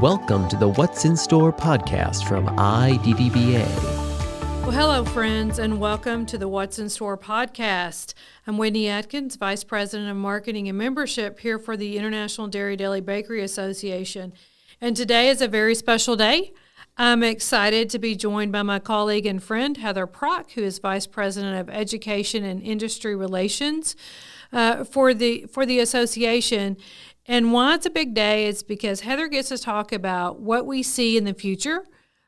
Welcome to the What's in Store podcast from IDDBA. Well, hello, friends, and welcome to the What's in Store podcast. I'm Whitney Atkins, Vice President of Marketing and Membership here for the International Dairy-Deli-Bakery Association. And today is a very special day. I'm excited to be joined by my colleague and friend, Heather Prach, who is Vice President of Education and Industry Relations for the association. And why it's a big day is because Heather gets to talk about what we see in the future,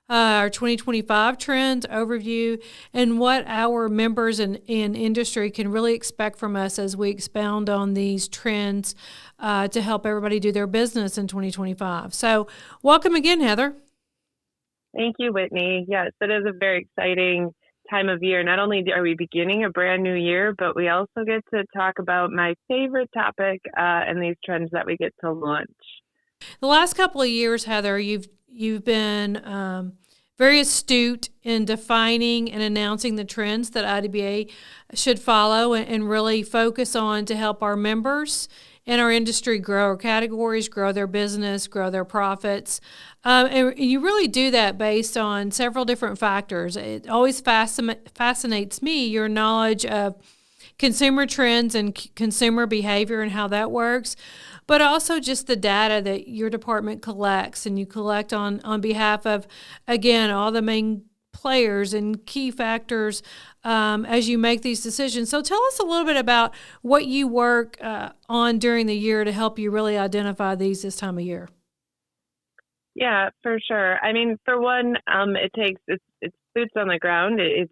our 2025 trends overview, and what our members in industry can really expect from us as we expound on these trends to help everybody do their business in 2025. So welcome again, Heather. Thank you, Whitney. Yes, it is a very exciting time of year. Not only are we beginning a brand new year, but we also get to talk about my favorite topic and these trends that we get to launch. The last couple of years, Heather, you've been very astute in defining and announcing the trends that IDDBA should follow and really focus on to help our members and our industry grow our categories, grow their business, grow their profits. And you really do that based on several different factors. It always fascinates me, your knowledge of consumer trends and consumer behavior and how that works, but also just the data that your department collects, and you collect on behalf of, again, all the main players and key factors as you make these decisions. So tell us a little bit about what you work on during the year to help you really identify these this time of year. Yeah, for sure. I mean, for one, it's boots on the ground. It's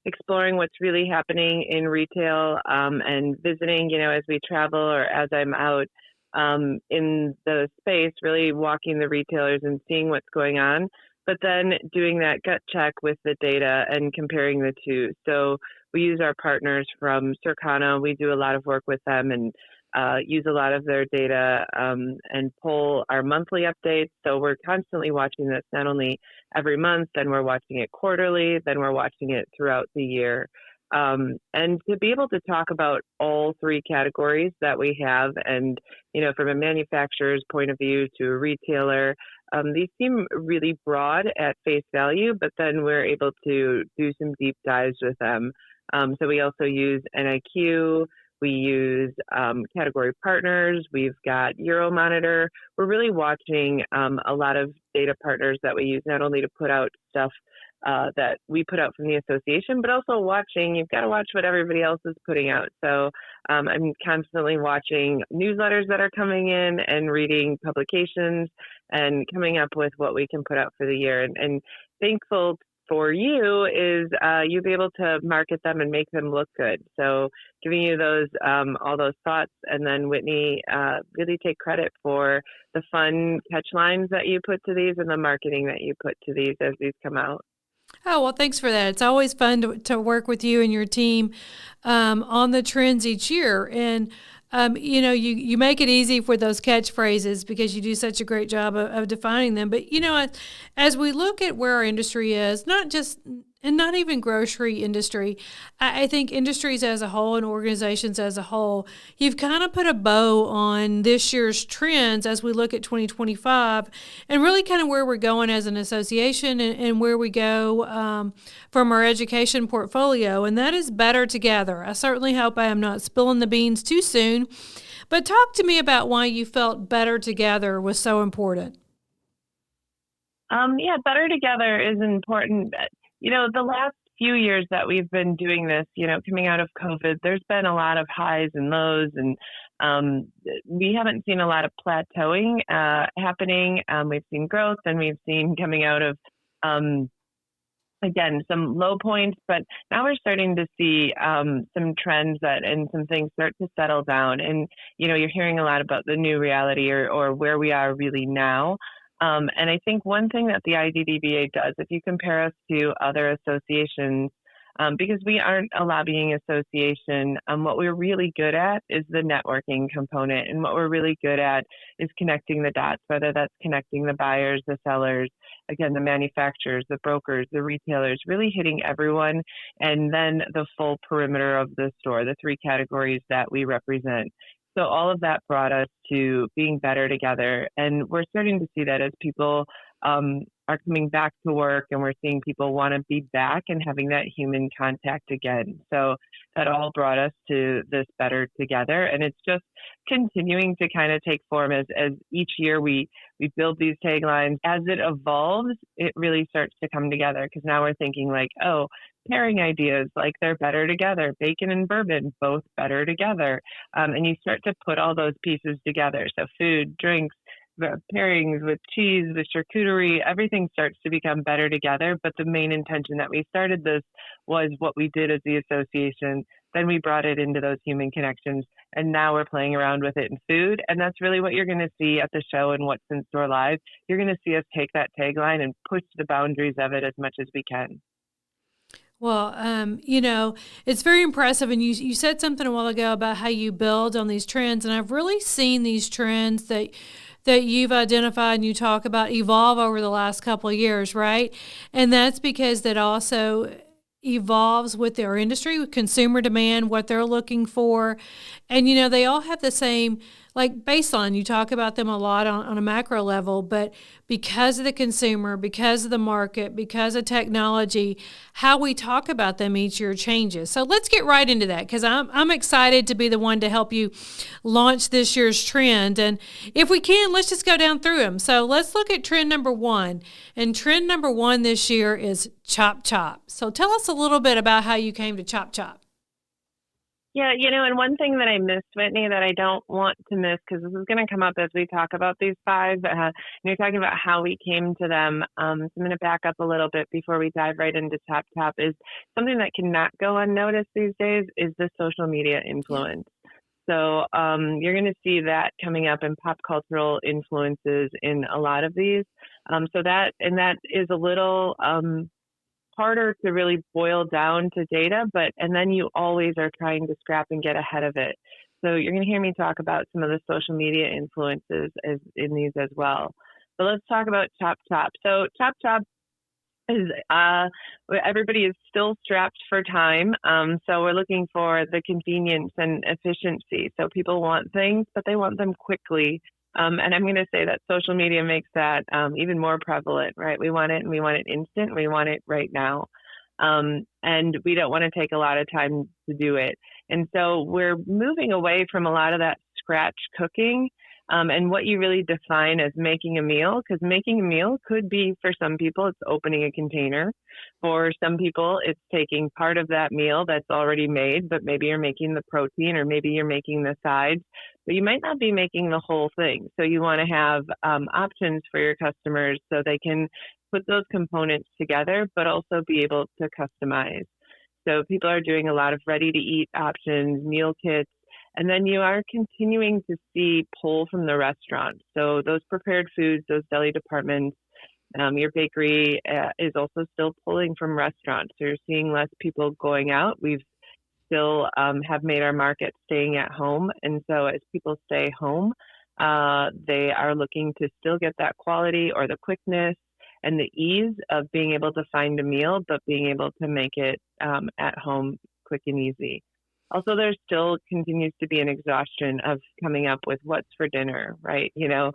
exploring what's really happening in retail and visiting, as we travel or as I'm out in the space, really walking the retailers and seeing what's going on, but then doing that gut check with the data and comparing the two. So we use our partners from Circana. We do a lot of work with them and use a lot of their data and pull our monthly updates. So we're constantly watching this, not only every month, then we're watching it quarterly, then we're watching it throughout the year. And to be able to talk about all three categories that we have and, from a manufacturer's point of view to a retailer, these seem really broad at face value, but then we're able to do some deep dives with them. So we also use NIQ, we use category partners, we've got Euromonitor. We're really watching a lot of data partners that we use, not only to put out stuff that we put out from the association, but also you've got to watch what everybody else is putting out. So I'm constantly watching newsletters that are coming in and reading publications and coming up with what we can put out for the year. And thankful for you is you'll be able to market them and make them look good. So giving you those all those thoughts, and then Whitney, really take credit for the fun catch lines that you put to these and the marketing that you put to these as these come out. Oh, well, thanks for that. It's always fun to work with you and your team on the trends each year. And, you make it easy for those catchphrases because you do such a great job of defining them. But, as we look at where our industry is, not even grocery industry, I think industries as a whole and organizations as a whole, you've kind of put a bow on this year's trends as we look at 2025 and really kind of where we're going as an association and where we go from our education portfolio, and that is better together. I certainly hope I am not spilling the beans too soon, but talk to me about why you felt better together was so important. Better together is important. The last few years that we've been doing this, coming out of COVID, there's been a lot of highs and lows, and we haven't seen a lot of plateauing happening. We've seen growth, and we've seen coming out of, again, some low points, but now we're starting to see some trends and some things start to settle down. And, you're hearing a lot about the new reality or where we are really now. And I think one thing that the IDDBA does, if you compare us to other associations, because we aren't a lobbying association, what we're really good at is the networking component. And what we're really good at is connecting the dots, whether that's connecting the buyers, the sellers, again, the manufacturers, the brokers, the retailers, really hitting everyone. And then the full perimeter of the store, the three categories that we represent. So all of that brought us to being better together. And we're starting to see that as people are coming back to work, and we're seeing people want to be back and having that human contact again. So that all brought us to this better together. And it's just continuing to kind of take form as each year we build these taglines. As it evolves, it really starts to come together, because now we're thinking like, oh, pairing ideas, like they're better together. Bacon and bourbon, both better together. And you start to put all those pieces together. So food, drinks, the pairings with cheese, with charcuterie, everything starts to become better together. But the main intention that we started this was what we did as the association. Then we brought it into those human connections, and now we're playing around with it in food. And that's really what you're going to see at the show and What's in Store Live. You're going to see us take that tagline and push the boundaries of it as much as we can. Well, it's very impressive. And you said something a while ago about how you build on these trends. And I've really seen these trends that you've identified and you talk about evolve over the last couple of years, right? And that's because that also evolves with our industry, with consumer demand, what they're looking for. And, they all have the same, like, baseline. You talk about them a lot on a macro level, but because of the consumer, because of the market, because of technology, how we talk about them each year changes. So let's get right into that, because I'm excited to be the one to help you launch this year's trend. And if we can, let's just go down through them. So let's look at trend number one. And trend number one this year is Chop Chop. So tell us a little bit about how you came to Chop Chop. Yeah, and one thing that I missed, Whitney, that I don't want to miss, because this is going to come up as we talk about these five, and you're talking about how we came to them. So I'm going to back up a little bit before we dive right into Chop Chop. Is something that cannot go unnoticed these days is the social media influence. So you're going to see that coming up in pop cultural influences in a lot of these. So that is a little harder to really boil down to data, and then you always are trying to scrap and get ahead of it. So you're going to hear me talk about some of the social media influences in these as well. So let's talk about Chop Chop. So Chop Chop is, everybody is still strapped for time. So we're looking for the convenience and efficiency. So people want things, but they want them quickly. And I'm going to say that social media makes that even more prevalent, right? We want it, and we want it instant. We want it right now. And we don't want to take a lot of time to do it. And so we're moving away from a lot of that scratch cooking and what you really define as making a meal, because making a meal could be, for some people, it's opening a container. For some people, it's taking part of that meal that's already made, but maybe you're making the protein, or maybe you're making the sides, but you might not be making the whole thing. So you want to have options for your customers so they can put those components together, but also be able to customize. So people are doing a lot of ready-to-eat options, meal kits, and then you are continuing to see pull from the restaurant. So those prepared foods, those deli departments, your bakery is also still pulling from restaurants. So you're seeing less people going out. We've still have made our market staying at home. And so as people stay home, they are looking to still get that quality or the quickness and the ease of being able to find a meal, but being able to make it at home quick and easy. Also, there still continues to be an exhaustion of coming up with what's for dinner, right? You have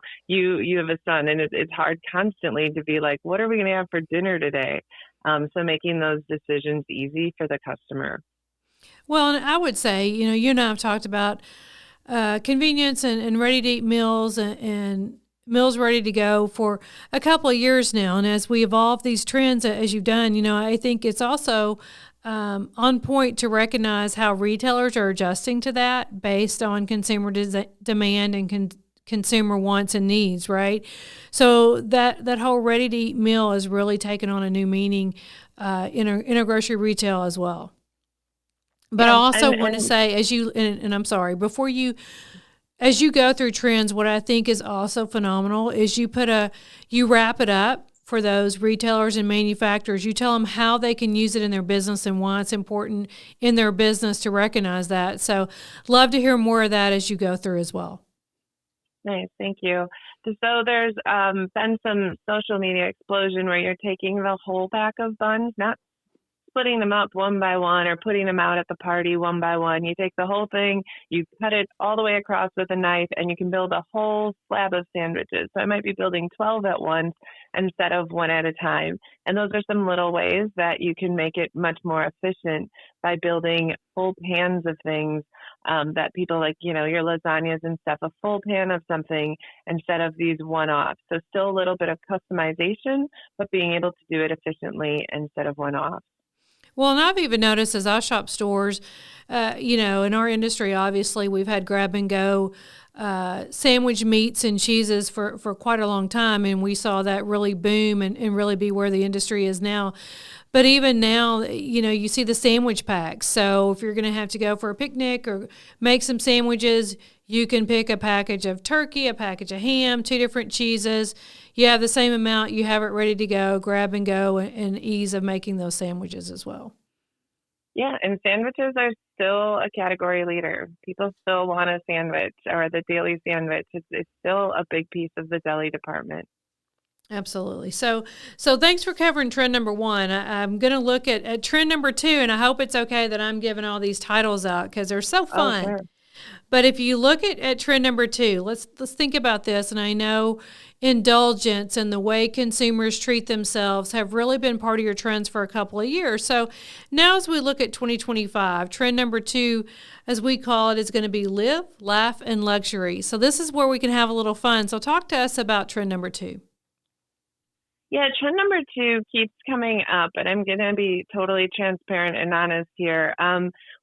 a son, and it's hard constantly to be like, what are we going to have for dinner today? So making those decisions easy for the customer. Well, and I would say, you and I have talked about convenience and ready-to-eat meals and meals ready to go for a couple of years now. And as we evolve these trends, as you've done, I think it's also on point to recognize how retailers are adjusting to that based on consumer demand and consumer wants and needs, right? So that whole ready-to-eat meal is really taking on a new meaning in a grocery retail as well. But I also want to say, and I'm sorry, as you go through trends, what I think is also phenomenal is you wrap it up for those retailers and manufacturers. You tell them how they can use it in their business and why it's important in their business to recognize that. So love to hear more of that as you go through as well. Nice, thank you. So there's been some social media explosion where you're taking the whole pack of buns, not splitting them up one by one or putting them out at the party one by one. You take the whole thing, you cut it all the way across with a knife, and you can build a whole slab of sandwiches. So I might be building 12 at once instead of one at a time. And those are some little ways that you can make it much more efficient by building full pans of things that people like, your lasagnas and stuff, a full pan of something instead of these one-offs. So still a little bit of customization, but being able to do it efficiently instead of one-offs. Well, and I've even noticed as I shop stores, in our industry, obviously, we've had grab and go sandwich meats and cheeses for quite a long time, and we saw that really boom and really be where the industry is now. But even now, you see the sandwich packs. So if you're going to have to go for a picnic or make some sandwiches, you can pick a package of turkey, a package of ham, 2 different cheeses. You have the same amount. You have it ready to go, grab and go, and ease of making those sandwiches as well. Yeah, and sandwiches are still a category leader. People still want a sandwich or the daily sandwich. It's still a big piece of the deli department. Absolutely. So thanks for covering trend number 1. I'm going to look at trend number 2, and I hope it's okay that I'm giving all these titles out because they're so fun. Oh, sure. But if you look at trend number 2, let's think about this. And I know indulgence and the way consumers treat themselves have really been part of your trends for a couple of years. So now as we look at 2025, trend number 2, as we call it, is going to be live, laugh, and luxury. So this is where we can have a little fun. So talk to us about trend number 2. Yeah, trend number 2 keeps coming up, and I'm going to be totally transparent and honest here.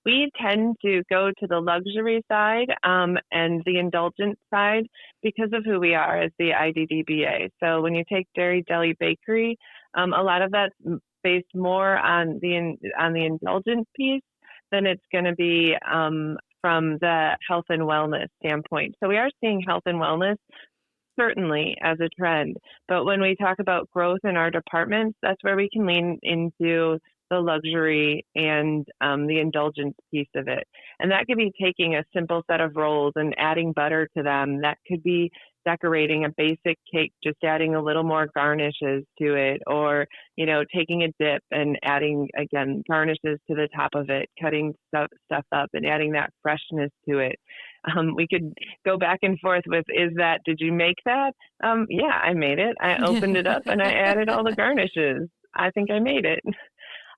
We tend to go to the luxury side and the indulgent side because of who we are as the IDDBA. So when you take Dairy-Deli-Bake, a lot of that's based more on the indulgent piece than it's going to be from the health and wellness standpoint. So we are seeing health and wellness certainly as a trend. But when we talk about growth in our departments, that's where we can lean into the luxury and the indulgence piece of it. And that could be taking a simple set of rolls and adding butter to them. That could be decorating a basic cake, just adding a little more garnishes to it, or, taking a dip and adding, again, garnishes to the top of it, cutting stuff up and adding that freshness to it. We could go back and forth with, did you make that? Yeah, I made it. I opened it up and I added all the garnishes. I think I made it.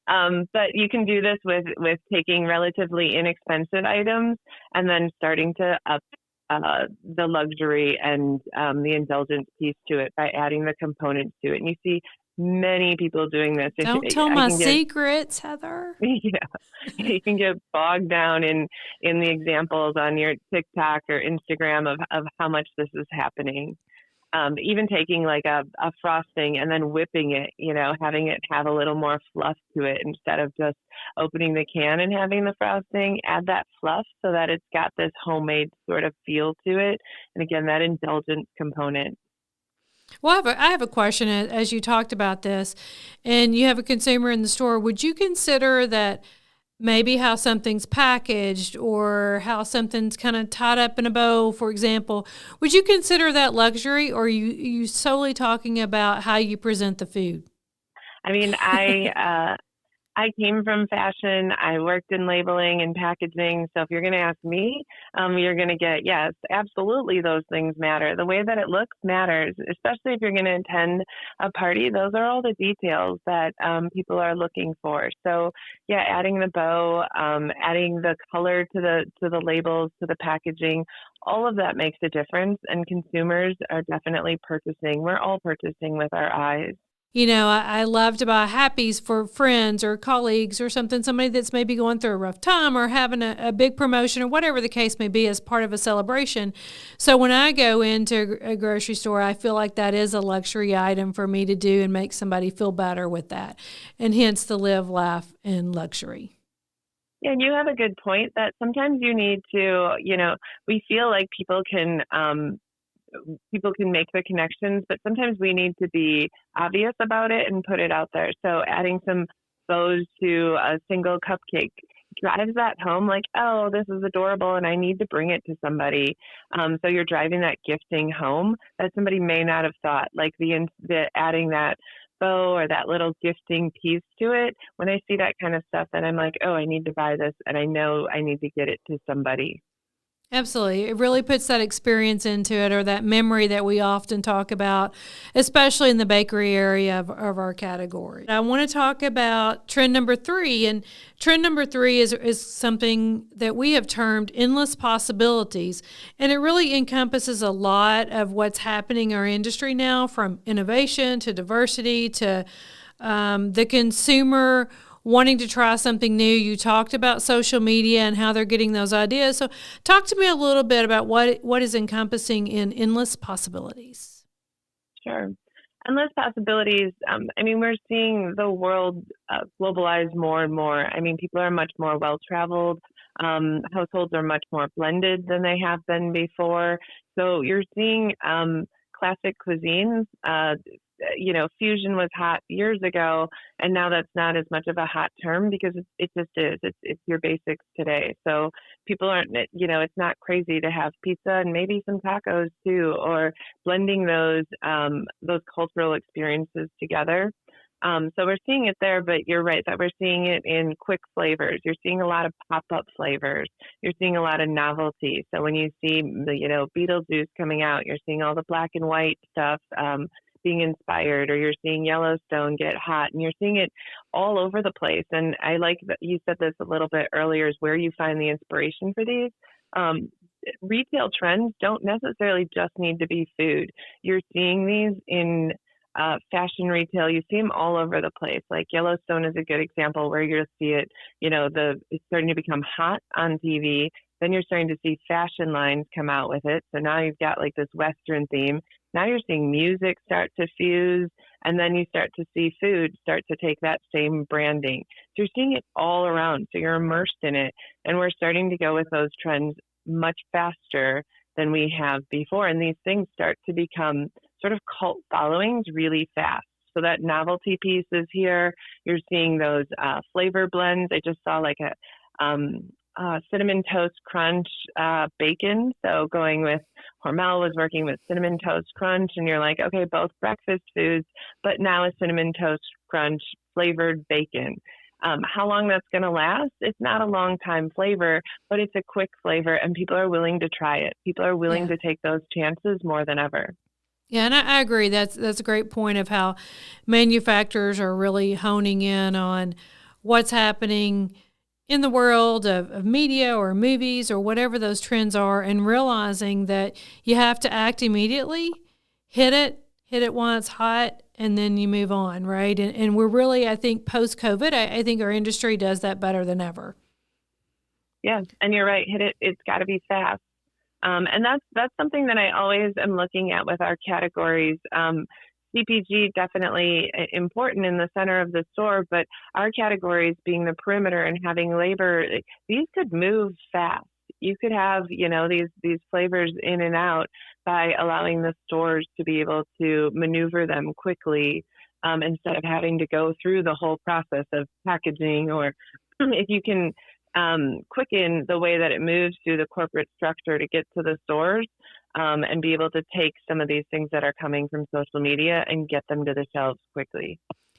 But you can do this with taking relatively inexpensive items and then starting to up the luxury and the indulgence piece to it by adding the components to it. And you see many people doing this. Don't tell my secrets, Heather. Yeah, you can get bogged down in the examples on your TikTok or Instagram of how much this is happening. Even taking like a frosting and then whipping it, having it have a little more fluff to it instead of just opening the can and having the frosting, add that fluff so that it's got this homemade sort of feel to it. And again, that indulgence component. Well, I have a question as you talked about this, and you have a consumer in the store. Would you consider that maybe how something's packaged or how something's kind of tied up in a bow, for example, would you consider that luxury, or are you solely talking about how you present the food? I mean, I came from fashion. I worked in labeling and packaging. So if you're going to ask me, you're going to get, yes, absolutely, those things matter. The way that it looks matters, especially if you're going to attend a party. Those are all the details that people are looking for. So yeah, adding the bow, adding the color to the labels, to the packaging, all of that makes a difference. And consumers are definitely purchasing. We're all purchasing with our eyes. I love to buy happies for friends or colleagues or somebody that's maybe going through a rough time or having a big promotion or whatever the case may be as part of a celebration. So when I go into a grocery store, I feel like that is a luxury item for me to do and make somebody feel better with that. And hence the live, laugh, and luxury. Yeah, and you have a good point that sometimes you need to, we feel like people can make the connections, but sometimes we need to be obvious about it and put it out there. So adding some bows to a single cupcake drives that home like, oh, this is adorable and I need to bring it to somebody. So you're driving that gifting home that somebody may not have thought, like the adding that bow or that little gifting piece to it. When I see that kind of stuff, then I'm like, oh, I need to buy this, and I know I need to get it to somebody. Absolutely. It really puts that experience into it, or that memory that we often talk about, especially in the bakery area of our category. I want to talk about trend number 3. And trend number 3 is something that we have termed endless possibilities. And it really encompasses a lot of what's happening in our industry now, from innovation to diversity to the consumer wanting to try something new. You talked about social media and how they're getting those ideas. So talk to me a little bit about what is encompassing in endless possibilities. Sure. Endless possibilities. We're seeing the world globalize more and more. People are much more well-traveled. Households are much more blended than they have been before. So you're seeing classic cuisines. Fusion was hot years ago, and now that's not as much of a hot term because it just is. It's your basics today. So people aren't, it's not crazy to have pizza and maybe some tacos too, or blending those cultural experiences together. So we're seeing it there, but you're right that we're seeing it in quick flavors. You're seeing a lot of pop-up flavors. You're seeing a lot of novelty. So when you see the, Beetlejuice coming out, you're seeing all the black and white stuff being inspired, or you're seeing Yellowstone get hot, and you're seeing it all over the place. And I like that you said this a little bit earlier, is where you find the inspiration for these. Retail trends don't necessarily just need to be food. You're seeing these in fashion retail. You see them all over the place. Like Yellowstone is a good example where you'll see it, it's starting to become hot on TV. Then you're starting to see fashion lines come out with it. So now you've got like this Western theme. Now you're seeing music start to fuse, and then you start to see food start to take that same branding. So you're seeing it all around. So you're immersed in it. And we're starting to go with those trends much faster than we have before. And these things start to become sort of cult followings really fast. So that novelty piece is here. You're seeing those flavor blends. I just saw like a cinnamon toast crunch bacon. So going with Hormel was working with cinnamon toast crunch, and you're like, okay, both breakfast foods, but now a cinnamon toast crunch flavored bacon. How long that's going to last? It's not a long time flavor, but it's a quick flavor, and people are willing to try it. People are willing to take those chances more than ever. Yeah, and I agree. That's a great point of how manufacturers are really honing in on what's happening in the world of media or movies or whatever those trends are, and realizing that you have to act immediately, hit it while it's hot, and then you move on, right? And we're really, I think, post-COVID, I think our industry does that better than ever. Yeah, and you're right. Hit it. It's got to be fast. And that's something that I always am looking at with our categories. CPG definitely important in the center of the store, but our categories being the perimeter and having labor, these could move fast. You could have, these flavors in and out by allowing the stores to be able to maneuver them quickly instead of having to go through the whole process of packaging, or if you can quicken the way that it moves through the corporate structure to get to the stores. And be able to take some of these things that are coming from social media and get them to the shelves quickly.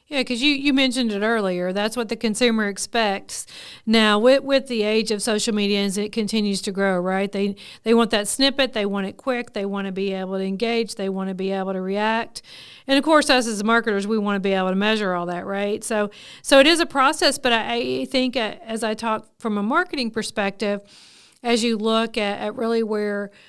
Yeah, because you mentioned it earlier. That's what the consumer expects now with the age of social media as it continues to grow, right? They want that snippet. They want it quick. They want to be able to engage. They want to be able to react. And, of course, us as marketers, we want to be able to measure all that, right? So it is a process, but I think as I talk from a marketing perspective, as you look at really where –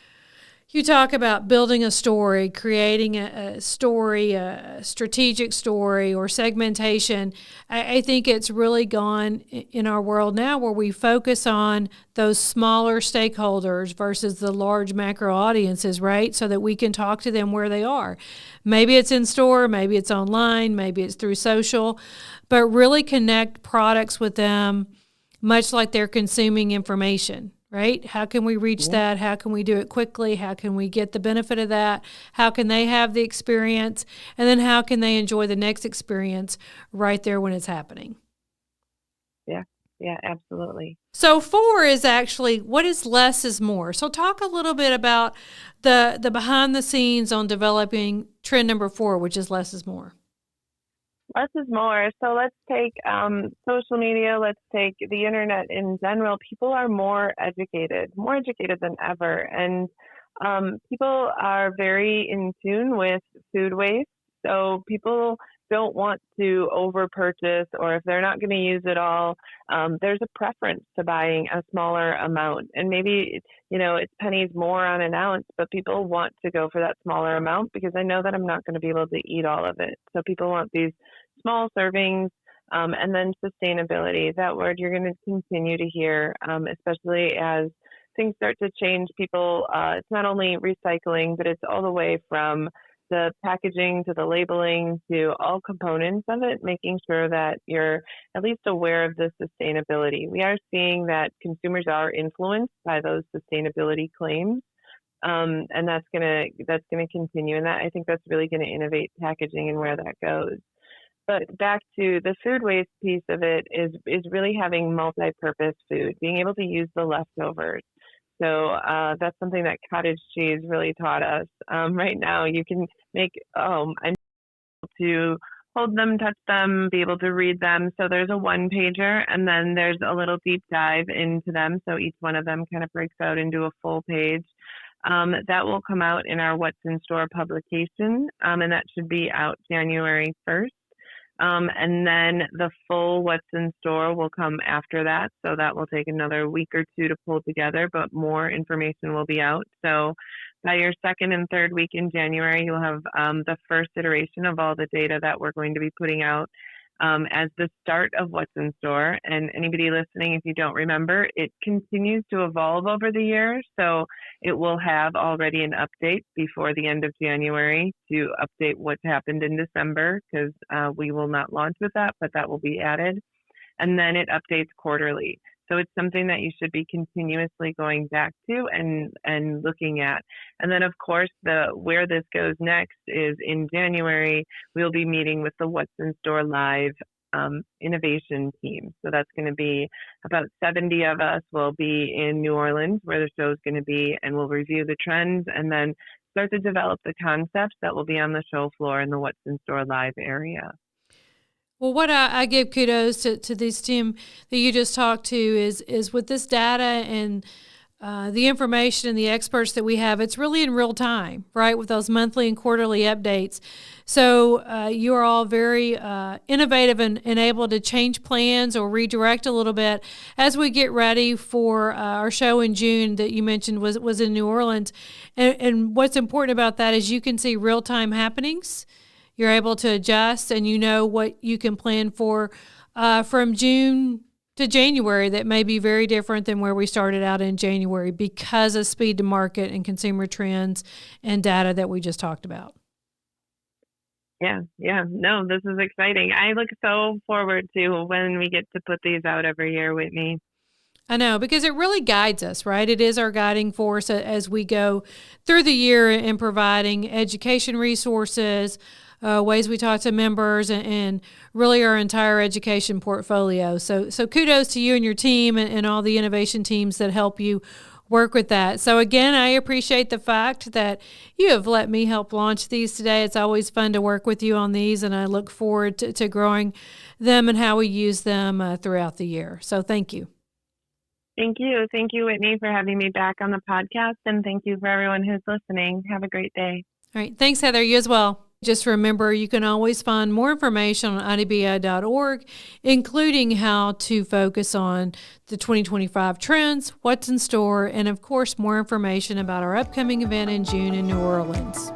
you talk about building a story, creating a story, a strategic story, or segmentation. I think it's really gone in our world now where we focus on those smaller stakeholders versus the large macro audiences, right? So that we can talk to them where they are. Maybe it's in store, maybe it's online, maybe it's through social, but really connect products with them much like they're consuming information. Right? How can we reach that? How can we do it quickly? How can we get the benefit of that? How can they have the experience? And then how can they enjoy the next experience right there when it's happening? Yeah, absolutely. So 4 is actually, what is less is more? So talk a little bit about the behind the scenes on developing trend number 4, which is less is more. Less is more. So let's take social media, let's take the internet in general. People are more educated than ever. And people are very in tune with food waste. So people don't want to over purchase, or if they're not going to use it all, there's a preference to buying a smaller amount. And maybe, it's pennies more on an ounce, but people want to go for that smaller amount because I know that I'm not going to be able to eat all of it. So people want these small servings. And then sustainability, that word you're going to continue to hear, especially as things start to change. People, it's not only recycling, but it's all the way from the packaging to the labeling to all components of it, making sure that you're at least aware of the sustainability. We are seeing that consumers are influenced by those sustainability claims. And that's gonna continue. And that, I think that's really going to innovate packaging and where that goes. But back to the food waste piece of it is really having multi-purpose food, being able to use the leftovers. So that's something that cottage cheese really taught us. Right now, you can make I'm able to hold them, touch them, be able to read them. So there's a one pager, and then there's a little deep dive into them. So each one of them kind of breaks out into a full page. That will come out in our What's in Store publication, and that should be out January 1st. And then the full What's in Store will come after that. So that will take another week or two to pull together, but more information will be out. So by your second and third week in January, you'll have the first iteration of all the data that we're going to be putting out as the start of What's in Store. And anybody listening, if you don't remember, it continues to evolve over the year. So it will have already an update before the end of January to update what's happened in December, because we will not launch with that, but that will be added. And then it updates quarterly. So it's something that you should be continuously going back to and looking at. And then, of course, where this goes next is in January, we'll be meeting with the What's in Store Live innovation team. So that's going to be about 70 of us will be in New Orleans, where the show is going to be, and we'll review the trends and then start to develop the concepts that will be on the show floor in the What's in Store Live area. Well, what I give kudos to this team that you just talked to is with this data and the information and the experts that we have, it's really in real time, right, with those monthly and quarterly updates. So you are all very innovative and able to change plans or redirect a little bit as we get ready for our show in June that you mentioned was in New Orleans. And what's important about that is you can see real-time happenings. You're able to adjust, and you know what you can plan for from June to January that may be very different than where we started out in January because of speed to market and consumer trends and data that we just talked about. Yeah. No, this is exciting. I look so forward to when we get to put these out every year, Whitney. I know, because it really guides us, right? It is our guiding force as we go through the year in providing education resources, ways we talk to members, and really our entire education portfolio. So kudos to you and your team and all the innovation teams that help you work with that. So again, I appreciate the fact that you have let me help launch these today. It's always fun to work with you on these, and I look forward to growing them and how we use them throughout the year. So thank you. Thank you. Thank you, Whitney, for having me back on the podcast, and thank you for everyone who's listening. Have a great day. All right. Thanks, Heather. You as well. Just remember, you can always find more information on IDDBA.org, including how to focus on the 2025 trends, what's in store, and of course, more information about our upcoming event in June in New Orleans.